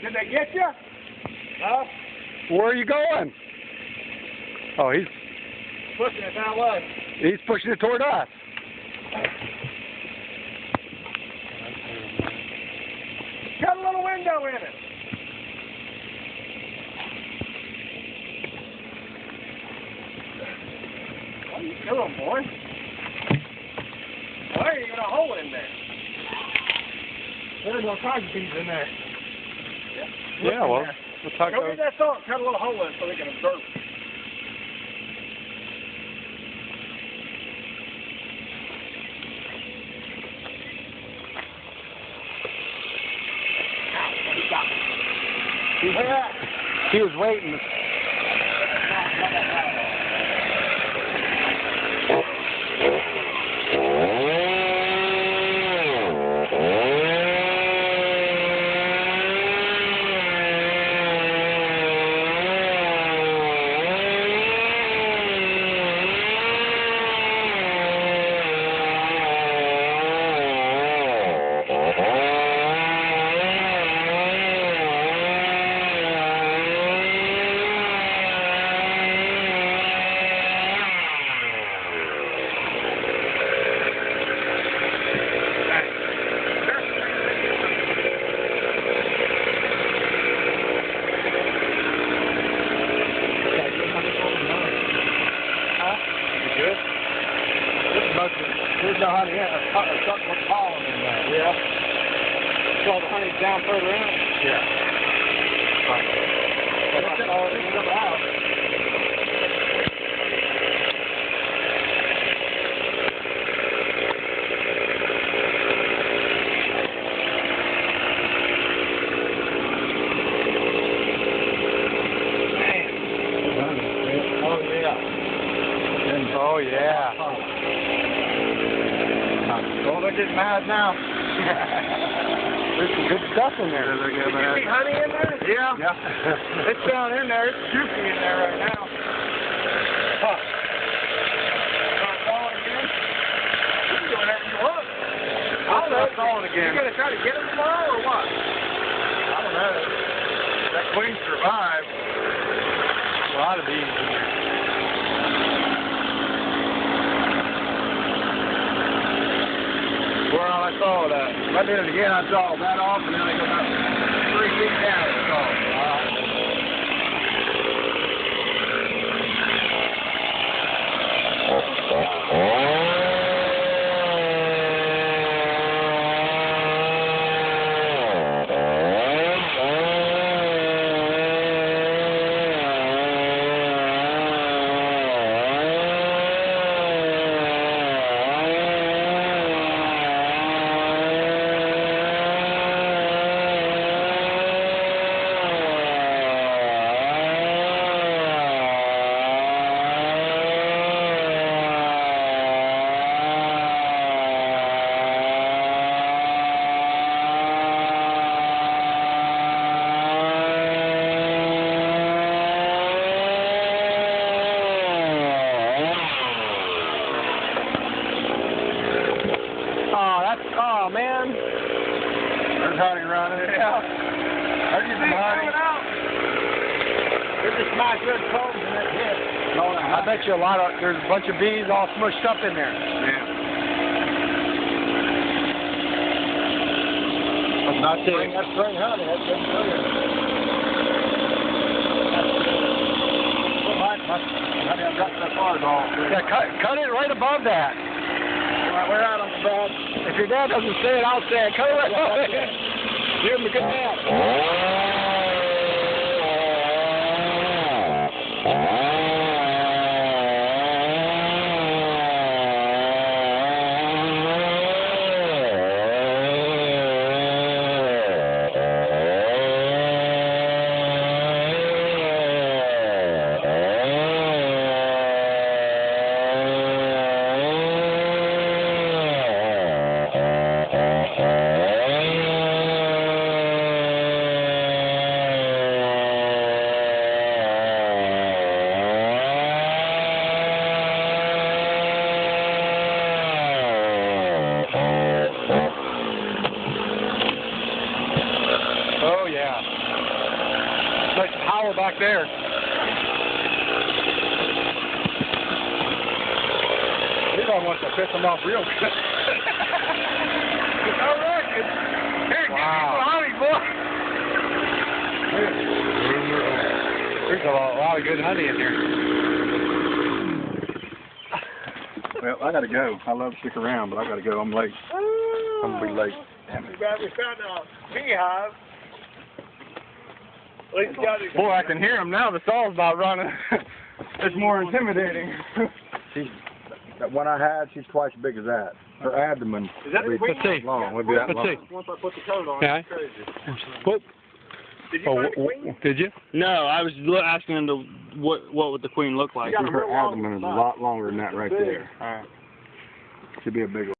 Did they get you? Huh? Where are you going? Oh, he's Pushing it that way. he's pushing it toward us. Got a little window in it. What are you doing, boy? Why are you got a hole in there? There's no cotton beads in there. Yeah, well, we'll talk Go about. get that saw and cut a little hole in it so they can observe it. He was waiting. There's no honey in it. Something with pollen in there. Yeah. So the honey's down further in? Yeah. That's all it is about. Oh yeah. Oh, they're getting mad now. There's some good stuff in there. Did you see honey in there? Yeah. Yeah. It's down in there. It's juicy in there right now. Huh. Start calling again? You can do whatever you want. I'll start calling again. You gonna try to get them tomorrow or what? I don't know. That queen survived. A lot of bees in there. Well, I saw that. If I did it again, I'd saw that off, and then I go about 3 feet down. It's all. Oh man. There's honey running. Yeah. There's just some honey. There's just nice red combs in that hit. No, I bet you there's a bunch of bees all smushed up in there. Yeah. Not That's spring honey. That's good sugar. Honey, I've got that far off. Yeah, cut it right above that. Right, we're out on the bed. If your dad doesn't say it, I'll say it. Cut it right above it. Give him a good nap. back there. He don't want to piss him off real good. All right. Here, Wow. give me some honey, boy. There's a lot of good honey in here. Well, I gotta go. I love to stick around, but I gotta go. I'm late. I'm gonna be late. Damn it. We found a beehive. At least got it. Boy, I can hear him now. The saw's about running. It's more intimidating. That one I had, she's twice as big as that. Her abdomen Is that the would be queen? long. Would be that Let's long. see. Once I put the coat on, Okay. it's crazy. Whoop. Did you find the queen? Did you? No, I was asking him to what would the queen look like. You got a Her real long abdomen is a spot. lot longer than that right there. All right. Should be a big one.